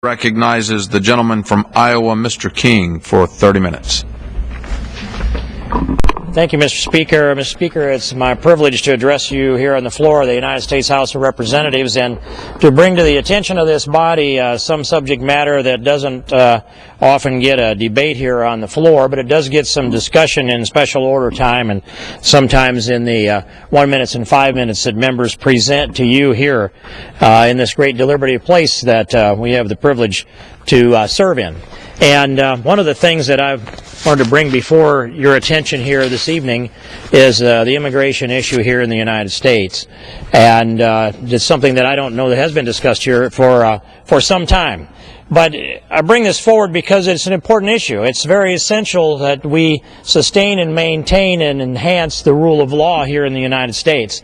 Recognizes the gentleman from Iowa, Mr. King, for 30 minutes. Thank you, Mr. Speaker. Mr. Speaker, it's my privilege to address you here on the floor of the United States House of Representatives and to bring to the attention of this body some subject matter that doesn't often get a debate here on the floor, but it does get some discussion in special order time and sometimes in the 1 minute and 5 minutes that members present to you here in this great deliberative place that we have the privilege to serve in. And one of the things that I've wanted to bring before your attention here this evening is the immigration issue here in the United States. And it's something that I don't know that has been discussed here for some time. But I bring this forward because it's an important issue. It's very essential that we sustain and maintain and enhance the rule of law here in the United States.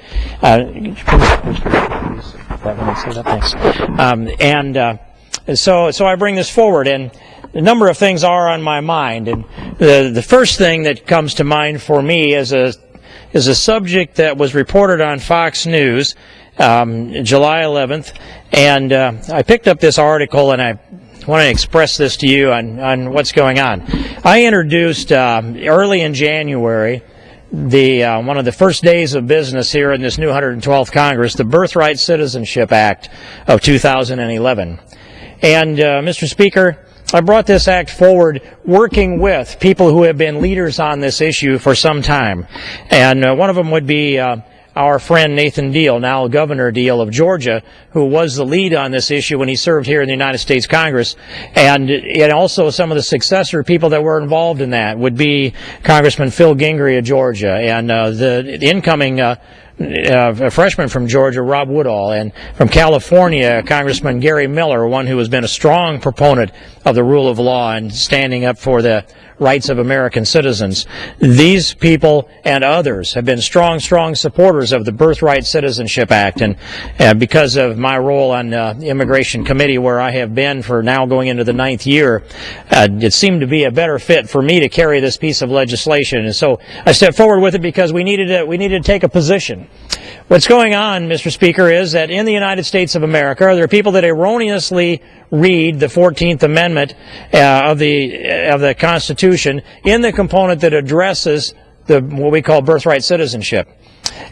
So I bring this forward, and a number of things are on my mind. And the first thing that comes to mind for me is a subject that was reported on Fox News July 11th, and I picked up this article and I want to express this to you on what's going on. I introduced early in January one of the first days of business here in this new 112th Congress, the Birthright Citizenship Act of 2011. And Mr. Speaker, I brought this act forward working with people who have been leaders on this issue for some time. And one of them would be our friend Nathan Deal, now Governor Deal of Georgia, who was the lead on this issue when he served here in the United States Congress. And also some of the successor people that were involved in that would be Congressman Phil Gingrey of Georgia and the incoming a freshman from Georgia, Rob Woodall, and from California, Congressman Gary Miller, one who has been a strong proponent of the rule of law and standing up for the rights of American citizens. These people and others have been strong supporters of the Birthright Citizenship Act, and because of my role on the Immigration Committee, where I have been for now going into the 9th year, it seemed to be a better fit for me to carry this piece of legislation, and so I stepped forward with it because we needed to take a position. What's going on, Mr. Speaker, is that in the United States of America, there are people that erroneously read the 14th Amendment of the Constitution in the component that addresses what we call birthright citizenship.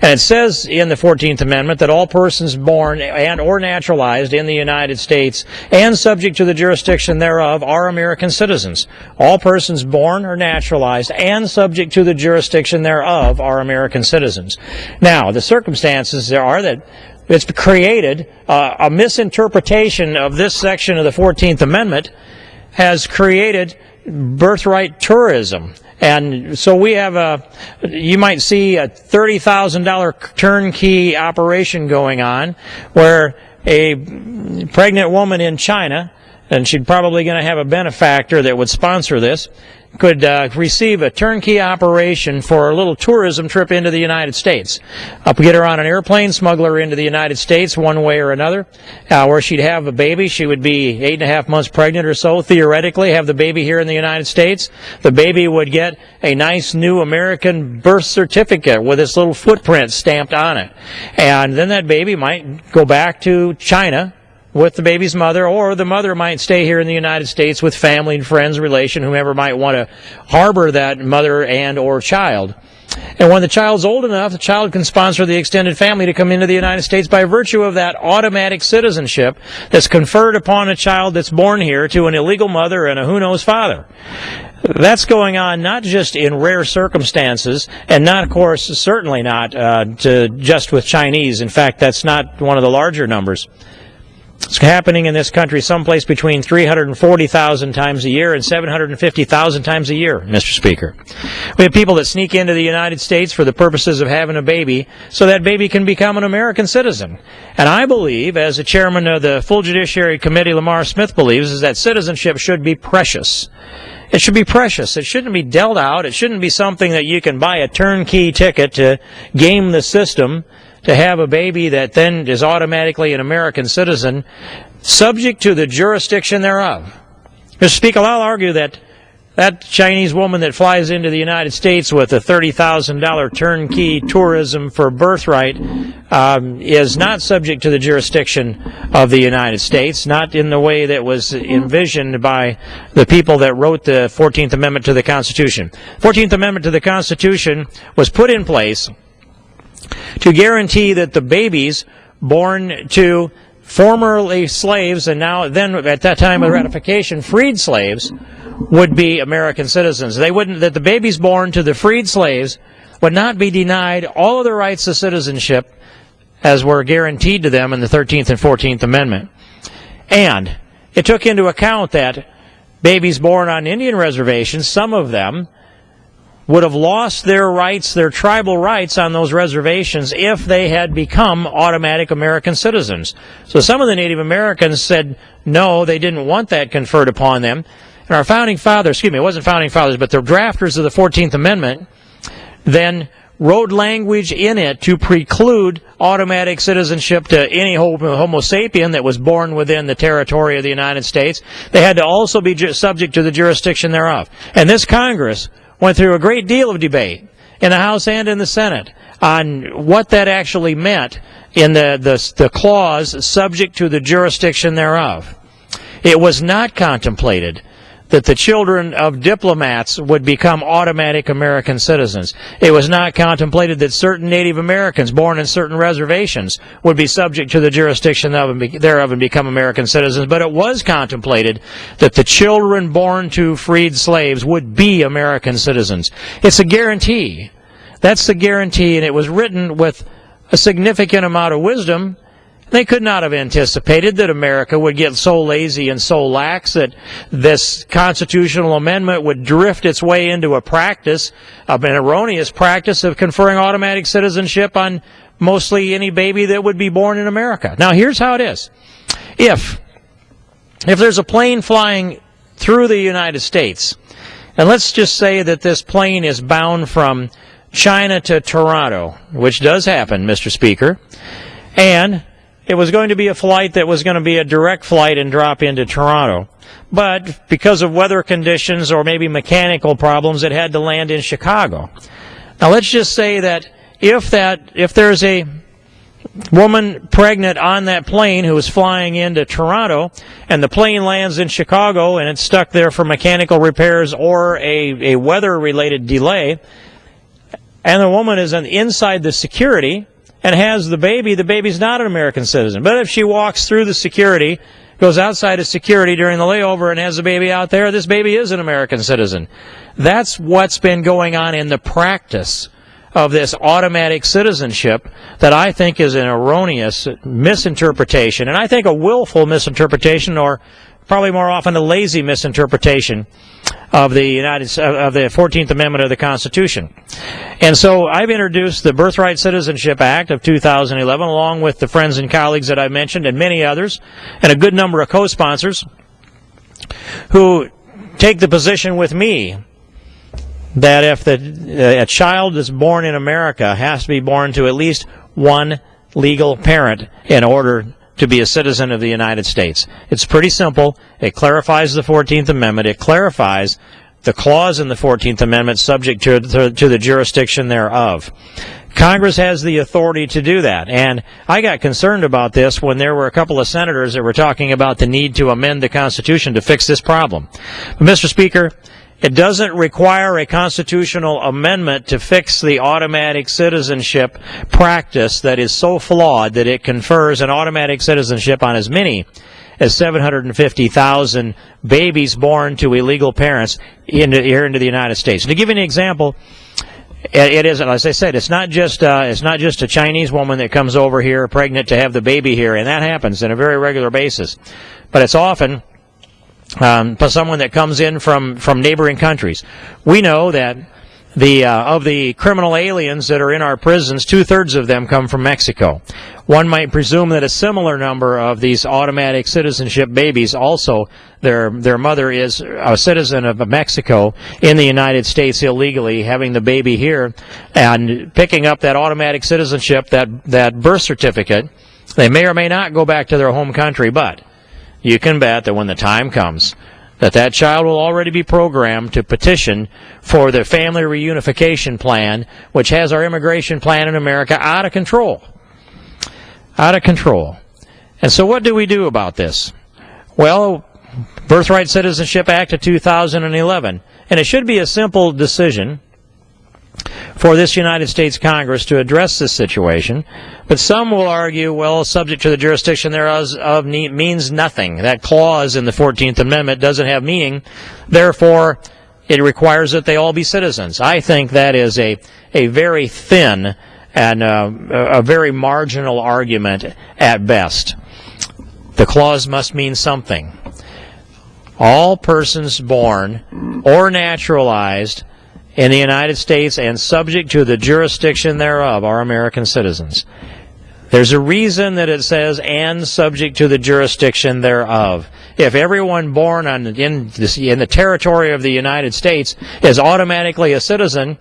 And it says in the 14th Amendment that all persons born and or naturalized in the United States and subject to the jurisdiction thereof are American citizens. All persons born or naturalized and subject to the jurisdiction thereof are American citizens. Now, the circumstances there are that it's created a misinterpretation of this section of the 14th Amendment has created birthright tourism. And so we have you might see a $30,000 turnkey operation going on where a pregnant woman in China, and she's probably going to have a benefactor that would sponsor this, could receive a turnkey operation for a little tourism trip into the United States. Get her on an airplane, smuggle her into the United States one way or another, where she'd have a baby. She would be 8.5 months pregnant or so, theoretically, have the baby here in the United States. The baby would get a nice new American birth certificate with its little footprint stamped on it. And then that baby might go back to China with the baby's mother, or the mother might stay here in the United States with family and friends, relation, whomever might want to harbor that mother and or child. And when the child's old enough, the child can sponsor the extended family to come into the United States by virtue of that automatic citizenship that's conferred upon a child that's born here to an illegal mother and a who-knows father. That's going on not just in rare circumstances, and not, of course, certainly not just with Chinese. In fact, that's not one of the larger numbers. It's happening in this country someplace between 340,000 times a year and 750,000 times a year, Mr. Speaker. We have people that sneak into the United States for the purposes of having a baby so that baby can become an American citizen. And I believe, as the chairman of the Full Judiciary Committee, Lamar Smith, believes, is that citizenship should be precious. It should be precious. It shouldn't be dealt out. It shouldn't be something that you can buy a turnkey ticket to game the system to have a baby that then is automatically an American citizen, subject to the jurisdiction thereof. Mr. Speaker, I'll argue that that Chinese woman that flies into the United States with a $30,000 turnkey tourism for birthright is not subject to the jurisdiction of the United States, not in the way that was envisioned by the people that wrote the 14th Amendment to the Constitution. 14th Amendment to the Constitution was put in place to guarantee that the babies born to formerly slaves and now then at that time of ratification freed slaves would be American citizens. That the babies born to the freed slaves would not be denied all of the rights of citizenship as were guaranteed to them in the 13th and 14th Amendment. And it took into account that babies born on Indian reservations, some of them, would have lost their rights, their tribal rights on those reservations if they had become automatic American citizens. So some of the Native Americans said no, they didn't want that conferred upon them. And our founding fathers, it wasn't founding fathers, but the drafters of the 14th Amendment then wrote language in it to preclude automatic citizenship to any Homo sapien that was born within the territory of the United States. They had to also be subject to the jurisdiction thereof. And this Congress went through a great deal of debate in the House and in the Senate on what that actually meant in the clause subject to the jurisdiction thereof. It was not contemplated that the children of diplomats would become automatic American citizens. It was not contemplated that certain Native Americans born in certain reservations would be subject to the jurisdiction thereof and become American citizens, but it was contemplated that the children born to freed slaves would be American citizens. It's a guarantee. That's the guarantee, and it was written with a significant amount of wisdom. They could not have anticipated that America would get so lazy and so lax that this constitutional amendment would drift its way into a practice, an erroneous practice of conferring automatic citizenship on mostly any baby that would be born in America. Now, here's how it is. If there's a plane flying through the United States, and let's just say that this plane is bound from China to Toronto, which does happen, Mr. Speaker, and it was going to be a flight that was going to be a direct flight and drop into Toronto. But because of weather conditions or maybe mechanical problems, it had to land in Chicago. Now let's just say that if there's a woman pregnant on that plane who is flying into Toronto and the plane lands in Chicago and it's stuck there for mechanical repairs or a weather-related delay, and the woman is inside the security and has the baby's not an American citizen. But if she walks through the security, goes outside of security during the layover and has the baby out there, this baby is an American citizen. That's what's been going on in the practice of this automatic citizenship that I think is an erroneous misinterpretation, and I think a willful misinterpretation, or probably more often a lazy misinterpretation of the 14th Amendment of the Constitution. And so I've introduced the Birthright Citizenship Act of 2011 along with the friends and colleagues that I mentioned and many others and a good number of co-sponsors who take the position with me that if a child that's born in America has to be born to at least one legal parent in order to be a citizen of the United States. It's pretty simple. It clarifies the 14th Amendment. It clarifies the clause in the 14th Amendment subject to the jurisdiction thereof. Congress has the authority to do that. And I got concerned about this when there were a couple of senators that were talking about the need to amend the Constitution to fix this problem. But, Mr. Speaker, it doesn't require a constitutional amendment to fix the automatic citizenship practice that is so flawed that it confers an automatic citizenship on as many as 750,000 babies born to illegal parents here into the United States. To give you an example, it is, as I said, it's not just a Chinese woman that comes over here pregnant to have the baby here, and that happens on a very regular basis. But it's often someone that comes in from neighboring countries. We know that of the criminal aliens that are in our prisons, 2/3 of them come from Mexico. One might presume that a similar number of these automatic citizenship babies also, their mother is a citizen of Mexico in the United States illegally, having the baby here and picking up that automatic citizenship, that birth certificate. They may or may not go back to their home country, but you can bet that when the time comes, that child will already be programmed to petition for the family reunification plan, which has our immigration plan in America out of control. Out of control. And so what do we do about this? Well, Birthright Citizenship Act of 2011. And it should be a simple decision for this United States Congress to address this situation. But some will argue, well, subject to the jurisdiction thereof means nothing. That clause in the 14th Amendment doesn't have meaning. Therefore, it requires that they all be citizens. I think that is a very thin and a very marginal argument at best. The clause must mean something. All persons born or naturalized in the United States and subject to the jurisdiction thereof are American citizens. There's a reason that it says, and subject to the jurisdiction thereof. If everyone born in the territory of the United States is automatically a citizen,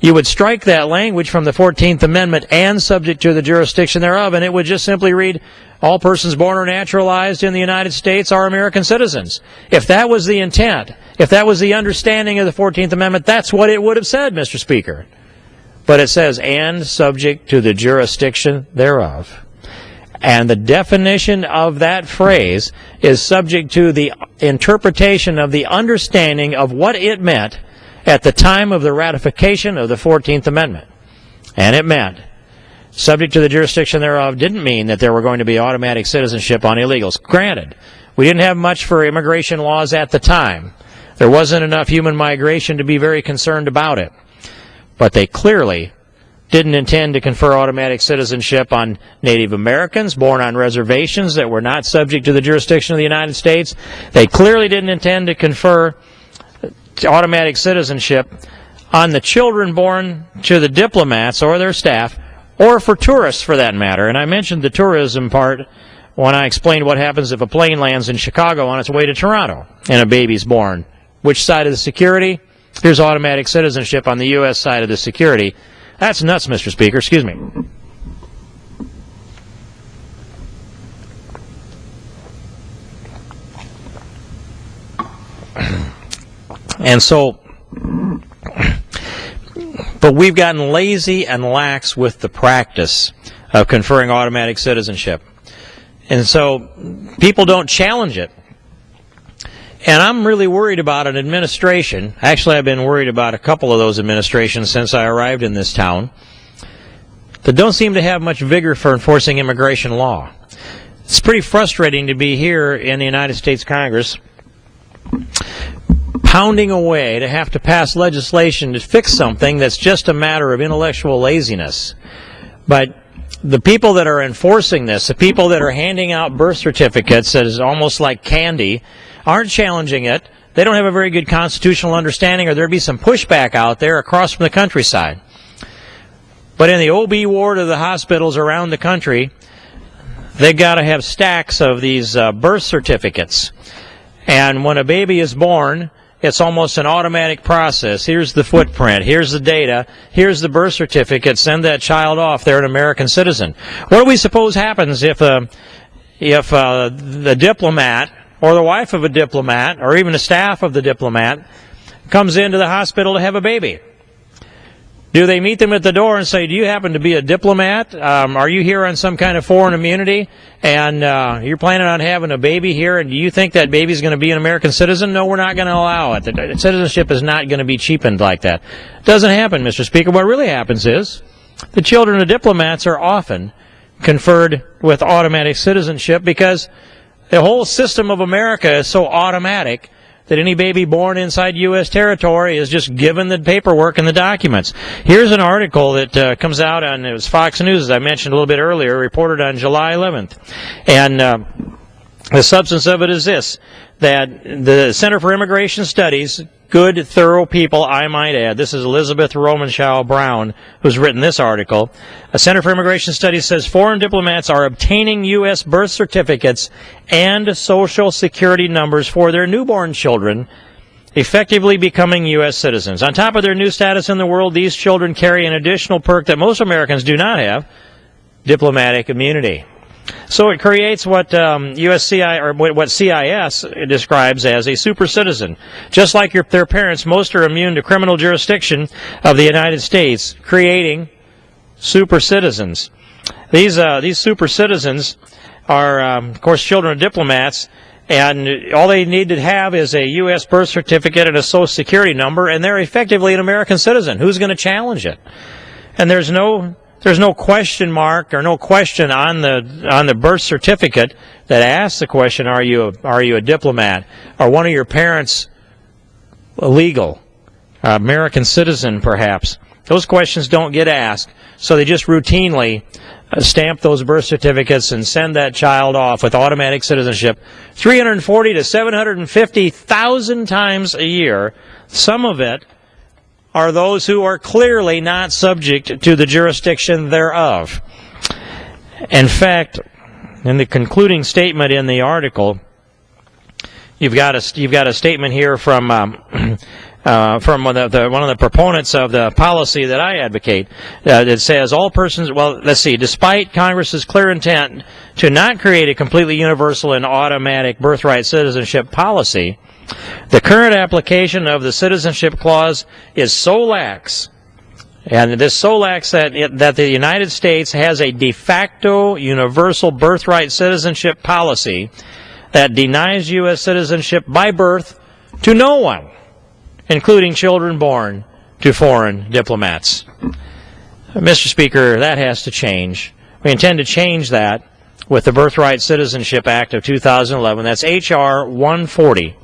you would strike that language from the 14th Amendment, and subject to the jurisdiction thereof, and it would just simply read, all persons born or naturalized in the United States are American citizens. If that was the intent, if that was the understanding of the 14th Amendment, that's what it would have said, Mr. Speaker. But it says, and subject to the jurisdiction thereof. And the definition of that phrase is subject to the interpretation of the understanding of what it meant at the time of the ratification of the 14th Amendment. And it meant, subject to the jurisdiction thereof didn't mean that there were going to be automatic citizenship on illegals. Granted, we didn't have much for immigration laws at the time. There wasn't enough human migration to be very concerned about it. But they clearly didn't intend to confer automatic citizenship on Native Americans born on reservations that were not subject to the jurisdiction of the United States. They clearly didn't intend to confer automatic citizenship on the children born to the diplomats or their staff, or for tourists for that matter. And I mentioned the tourism part when I explained what happens if a plane lands in Chicago on its way to Toronto and a baby's born. Which side of the security? Here's automatic citizenship on the U.S. side of the security. That's nuts, Mr. Speaker. Excuse me. And so, but we've gotten lazy and lax with the practice of conferring automatic citizenship. And so people don't challenge it. And I'm really worried about an administration. Actually, I've been worried about a couple of those administrations since I arrived in this town that don't seem to have much vigor for enforcing immigration law. It's pretty frustrating to be here in the United States Congress pounding away to have to pass legislation to fix something that's just a matter of intellectual laziness. But the people that are enforcing this, the people that are handing out birth certificates that is almost like candy, aren't challenging it. They don't have a very good constitutional understanding, or there'd be some pushback out there across from the countryside. But in the OB ward of the hospitals around the country, they've got to have stacks of these birth certificates. And when a baby is born, it's almost an automatic process. Here's the footprint. Here's the data. Here's the birth certificate. Send that child off. They're an American citizen. What do we suppose happens if the diplomat or the wife of a diplomat or even the staff of the diplomat comes into the hospital to have a baby? Do they meet them at the door and say, do you happen to be a diplomat? Are you here on some kind of foreign immunity? And you're planning on having a baby here, and do you think that baby's going to be an American citizen? No, we're not going to allow it. The citizenship is not going to be cheapened like that. It doesn't happen, Mr. Speaker. What really happens is the children of diplomats are often conferred with automatic citizenship because the whole system of America is so automatic that any baby born inside U.S. territory is just given the paperwork and the documents. Here's an article that comes out on, it was Fox News, as I mentioned a little bit earlier, reported on July 11th. And the substance of it is this, that the Center for Immigration Studies, good, thorough people, I might add. This is Elizabeth Romenshaw Brown, who's written this article. A Center for Immigration Studies says foreign diplomats are obtaining U.S. birth certificates and social security numbers for their newborn children, effectively becoming U.S. citizens. On top of their new status in the world, these children carry an additional perk that most Americans do not have, diplomatic immunity. So it creates what USCI or what CIS describes as a super citizen. Just like their parents, most are immune to criminal jurisdiction of the United States, creating super citizens. These super citizens are, of course, children of diplomats, and all they need to have is a U.S. birth certificate and a Social Security number, and they're effectively an American citizen. Who's going to challenge it? And there's no question mark or no question on the birth certificate that asks the question, are you a diplomat? Are one of your parents illegal? American citizen, perhaps? Those questions don't get asked, so they just routinely stamp those birth certificates and send that child off with automatic citizenship 340 to 750,000 times a year. Some of it are those who are clearly not subject to the jurisdiction thereof. In fact, in the concluding statement in the article, you've got a statement here from one of the proponents of the policy that I advocate. It says all persons. Well, let's see. Despite Congress's clear intent to not create a completely universal and automatic birthright citizenship policy, the current application of the citizenship clause is so lax, and it is so lax that the United States has a de facto universal birthright citizenship policy that denies U.S. citizenship by birth to no one, including children born to foreign diplomats. Mr. Speaker, that has to change. We intend to change that with the Birthright Citizenship Act of 2011. That's H.R. 140.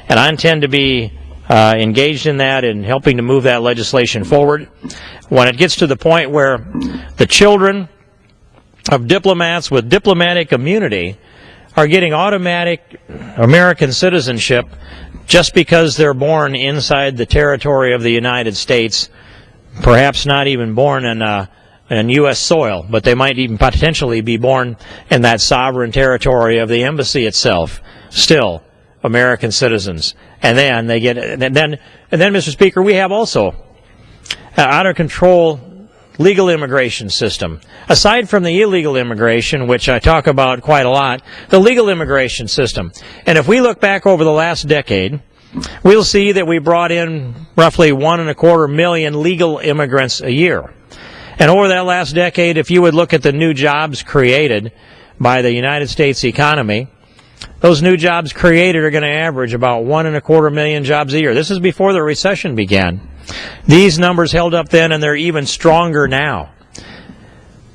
And I intend to be engaged in that and helping to move that legislation forward. When it gets to the point where the children of diplomats with diplomatic immunity are getting automatic American citizenship just because they're born inside the territory of the United States, perhaps not even born in U.S. soil, but they might even potentially be born in that sovereign territory of the embassy itself, still American citizens. And then Mr. Speaker, we have also out of control legal immigration system. Aside from the illegal immigration, which I talk about quite a lot, the legal immigration system. And if we look back over the last decade, we'll see that we brought in roughly 1.25 million legal immigrants a year. And over that last decade, if you would look at the new jobs created by the United States economy, those new jobs created are going to average about 1.25 million jobs a year. This is before the recession began. These numbers held up then, and they're even stronger now.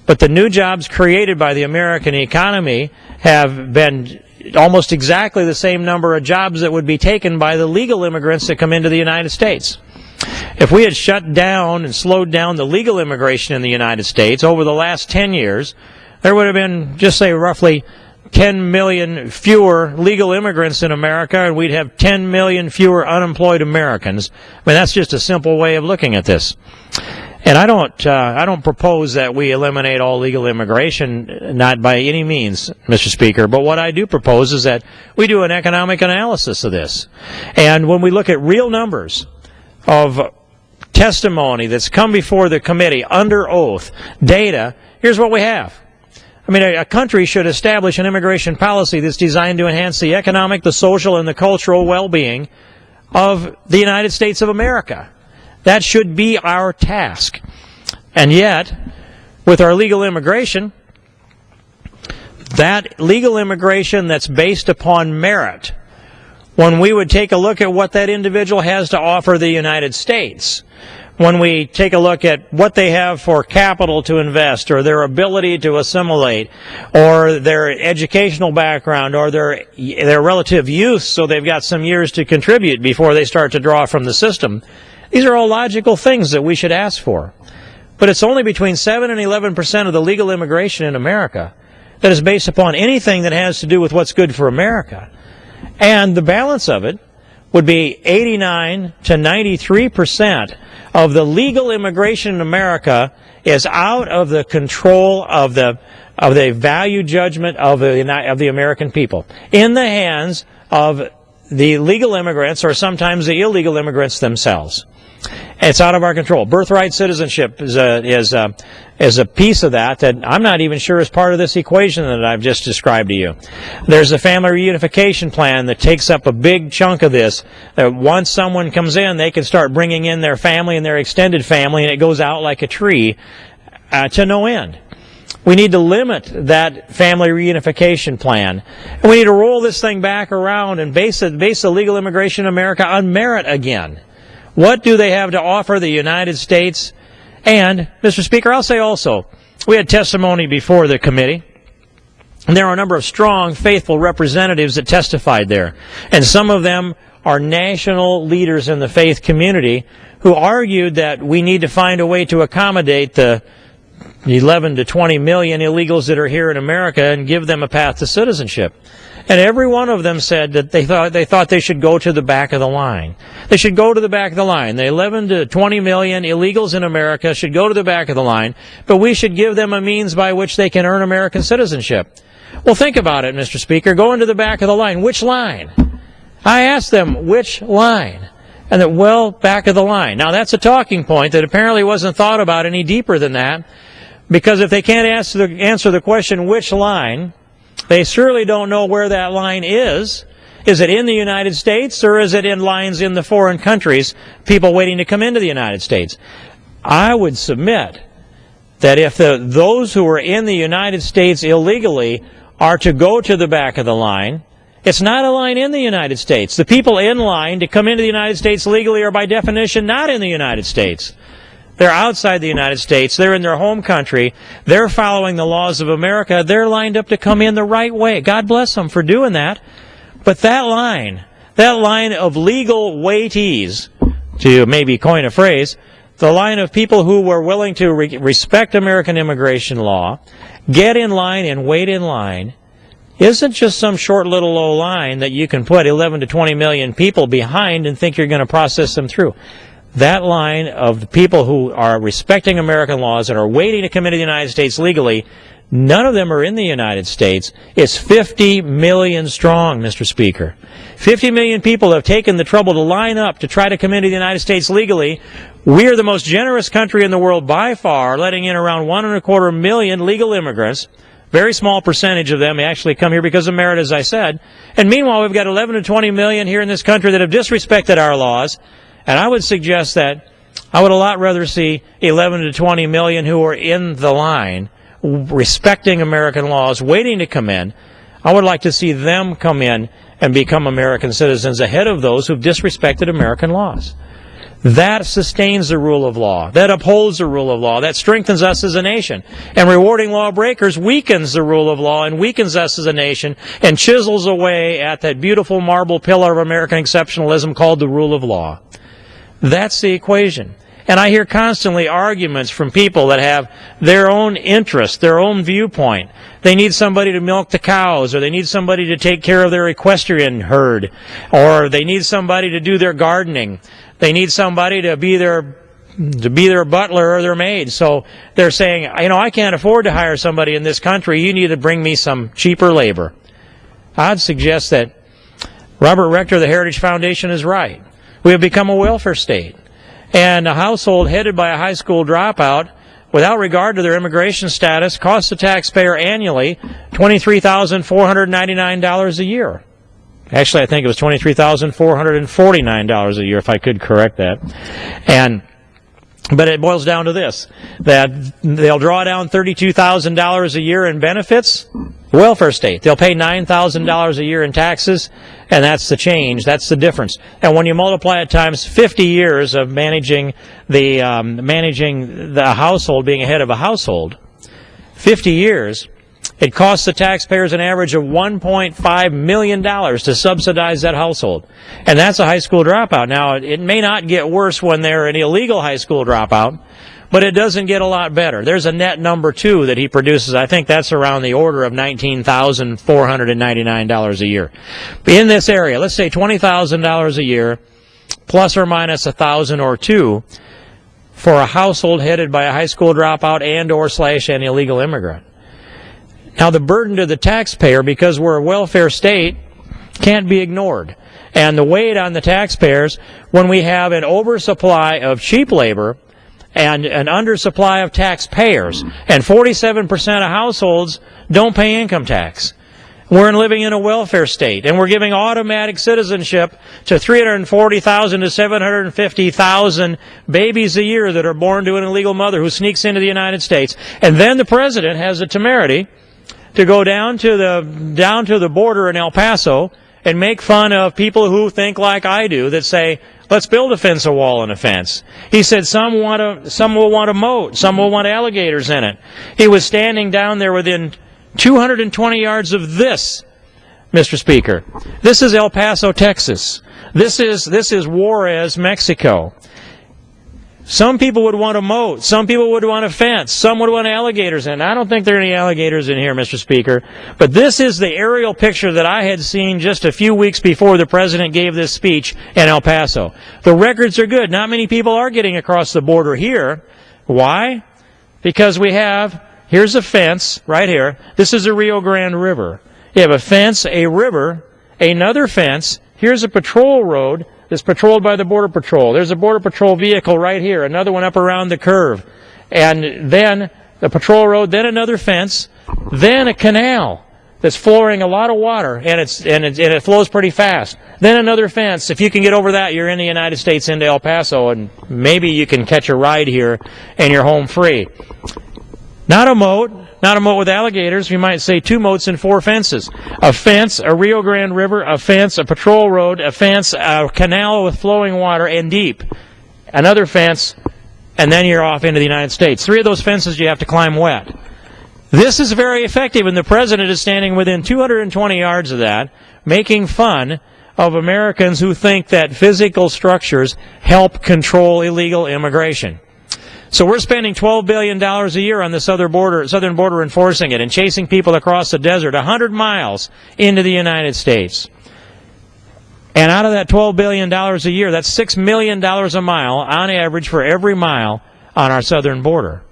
But the new jobs created by the American economy have been almost exactly the same number of jobs that would be taken by the legal immigrants that come into the United States. If we had shut down and slowed down the legal immigration in the United States over the last 10 years, there would have been, just say, roughly 10 million fewer legal immigrants in America, and we'd have 10 million fewer unemployed Americans. I mean, that's just a simple way of looking at this. And I don't propose that we eliminate all legal immigration, not by any means, Mr. Speaker. But what I do propose is that we do an economic analysis of this. And when we look at real numbers of testimony that's come before the committee under oath, data, here's what we have. I mean, a country should establish an immigration policy that's designed to enhance the economic, the social, and the cultural well-being of the United States of America. That should be our task. And yet, with our legal immigration, that legal immigration that's based upon merit, when we would take a look at what that individual has to offer the United States, when we take a look at what they have for capital to invest, or their ability to assimilate, or their educational background, or their relative youth, so they've got some years to contribute before they start to draw from the system, these are all logical things that we should ask for. But it's only between 7 and 11% of the legal immigration in America that is based upon anything that has to do with what's good for America. And the balance of it would be 89 to 93% of the legal immigration in America is out of the control of the value judgment of the American people, in the hands of the legal immigrants, or sometimes the illegal immigrants themselves. It's out of our control. Birthright citizenship is a piece of that I'm not even sure is part of this equation that I've just described to you. There's a family reunification plan that takes up a big chunk of this. Once someone comes in, they can start bringing in their family and their extended family, and it goes out like a tree to no end. We need to limit that family reunification plan. And we need to roll this thing back around and base the legal immigration in America on merit again. What do they have to offer the United States? And, Mr. Speaker, I'll say also, we had testimony before the committee, and there are a number of strong, faithful representatives that testified there. And some of them are national leaders in the faith community who argued that we need to find a way to accommodate the 11 to 20 million illegals that are here in America and give them a path to citizenship. And every one of them said that they thought they should go to the back of the line. They should go to the back of the line. The 11 to 20 million illegals in America should go to the back of the line, but we should give them a means by which they can earn American citizenship. Well, think about it, Mr. Speaker. Go into the back of the line. Which line? I asked them, which line? And back of the line. Now, that's a talking point that apparently wasn't thought about any deeper than that, because if they can't answer the question, which line, they surely don't know where that line is. Is it in the United States, or is it in lines in the foreign countries, people waiting to come into the United States? I would submit that if those who are in the United States illegally are to go to the back of the line, it's not a line in the United States. The people in line to come into the United States legally are by definition not in the United States. They're outside the United States. They're in their home country. They're following the laws of America. They're lined up to come in the right way. God bless them for doing that. But that line of legal waitees, to maybe coin a phrase, the line of people who were willing to respect American immigration law, get in line and wait in line, isn't just some short little low line that you can put 11 to 20 million people behind and think you're going to process them through. That line of the people who are respecting American laws and are waiting to come into the United States legally, none of them are in the United States. It's 50 million strong, Mr. Speaker. 50 million people have taken the trouble to line up to try to come into the United States legally. We are the most generous country in the world by far, letting in around 1.25 million legal immigrants. Very small percentage of them actually come here because of merit, as I said. And meanwhile, we've got 11 to 20 million here in this country that have disrespected our laws. And I would suggest that I would a lot rather see 11 to 20 million who are in the line, respecting American laws, waiting to come in. I would like to see them come in and become American citizens ahead of those who've disrespected American laws. That sustains the rule of law. That upholds the rule of law. That strengthens us as a nation. And rewarding lawbreakers weakens the rule of law and weakens us as a nation and chisels away at that beautiful marble pillar of American exceptionalism called the rule of law. That's the equation. And I hear constantly arguments from people that have their own interest, their own viewpoint. They need somebody to milk the cows, or they need somebody to take care of their equestrian herd, or they need somebody to do their gardening. They need somebody to be their butler or their maid. So they're saying, I can't afford to hire somebody in this country. You need to bring me some cheaper labor. I'd suggest that Robert Rector of the Heritage Foundation is right. We have become a welfare state. And a household headed by a high school dropout, without regard to their immigration status, costs the taxpayer annually $23,499 a year. Actually, I think it was $23,449 a year, if I could correct that. But it boils down to this, that they'll draw down $32,000 a year in benefits, welfare state. They'll pay $9,000 a year in taxes, and that's the change. That's the difference. And when you multiply it times 50 years of managing the household, being a head of a household, 50 years, it costs the taxpayers an average of $1.5 million to subsidize that household. And that's a high school dropout. Now, it may not get worse when they're an illegal high school dropout, but it doesn't get a lot better. There's a net number, too, that he produces. I think that's around the order of $19,499 a year. In this area, let's say $20,000 a year, plus or minus $1,000 or $2,000 for a household headed by a high school dropout and/or an illegal immigrant. Now, the burden to the taxpayer, because we're a welfare state, can't be ignored. And the weight on the taxpayers, when we have an oversupply of cheap labor and an undersupply of taxpayers, and 47% of households don't pay income tax. We're living in a welfare state, and we're giving automatic citizenship to 340,000 to 750,000 babies a year that are born to an illegal mother who sneaks into the United States. And then the president has the temerity to go down to the border in El Paso and make fun of people who think like I do, that say, let's build a fence, a wall, and a fence. He said some will want a moat, some will want alligators in it. He was standing down there within 220 yards of this, Mr. Speaker. This is El Paso, Texas. This is Juarez, Mexico. Some people would want a moat. Some people would want a fence. Some would want alligators in it. I don't think there are any alligators in here, Mr. Speaker. But this is the aerial picture that I had seen just a few weeks before the president gave this speech in El Paso. The records are good. Not many people are getting across the border here. Why? Because here's a fence right here. This is the Rio Grande River. You have a fence, a river, another fence. Here's a patrol road that's patrolled by the Border Patrol. There's a Border Patrol vehicle right here, another one up around the curve. And then the patrol road, then another fence, then a canal that's flowing a lot of water, and it flows pretty fast. Then another fence. If you can get over that, you're in the United States into El Paso, and maybe you can catch a ride here and you're home free. Not a moat with alligators. We might say 2 moats and 4 fences. A fence, a Rio Grande River, a fence, a patrol road, a fence, a canal with flowing water and deep. Another fence, and then you're off into the United States. 3 of those fences you have to climb wet. This is very effective, and the president is standing within 220 yards of that, making fun of Americans who think that physical structures help control illegal immigration. So we're spending $12 billion a year on the southern border enforcing it and chasing people across the desert 100 miles into the United States. And out of that $12 billion a year, that's $6 million a mile on average for every mile on our southern border.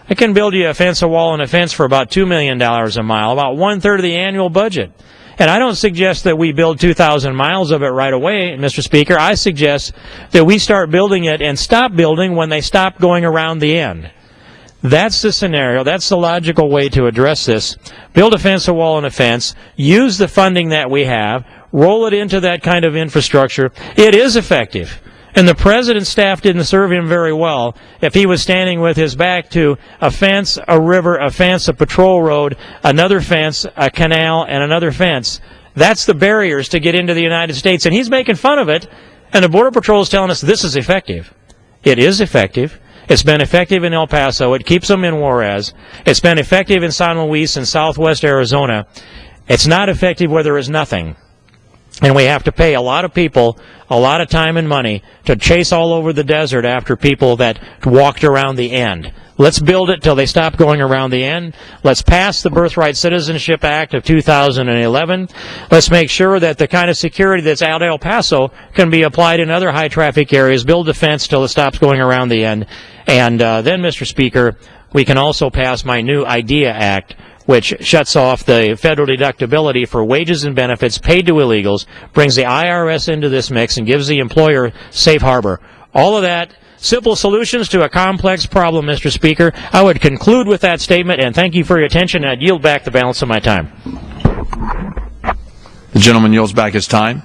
I can build you a fence, a wall, and a fence for about $2 million a mile, about 1/3 of the annual budget. And I don't suggest that we build 2,000 miles of it right away, Mr. Speaker. I suggest that we start building it and stop building when they stop going around the end. That's the scenario. That's the logical way to address this. Build a fence, a wall, and a fence. Use the funding that we have. Roll it into that kind of infrastructure. It is effective. And the president's staff didn't serve him very well if he was standing with his back to a fence, a river, a fence, a patrol road, another fence, a canal, and another fence. That's the barriers to get into the United States. And he's making fun of it, and the Border Patrol is telling us this is effective. It is effective. It's been effective in El Paso. It keeps them in Juarez. It's been effective in San Luis and southwest Arizona. It's not effective where there is nothing. And we have to pay a lot of people a lot of time and money to chase all over the desert after people that walked around the end. Let's build it till they stop going around the end. Let's pass the Birthright Citizenship Act of 2011. Let's make sure that the kind of security that's out at El Paso can be applied in other high-traffic areas. Build a fence till it stops going around the end. And then, Mr. Speaker, we can also pass my new IDEA Act, which shuts off the federal deductibility for wages and benefits paid to illegals, brings the IRS into this mix, and gives the employer safe harbor. All of that, simple solutions to a complex problem, Mr. Speaker. I would conclude with that statement, and thank you for your attention, and I'd yield back the balance of my time. The gentleman yields back his time.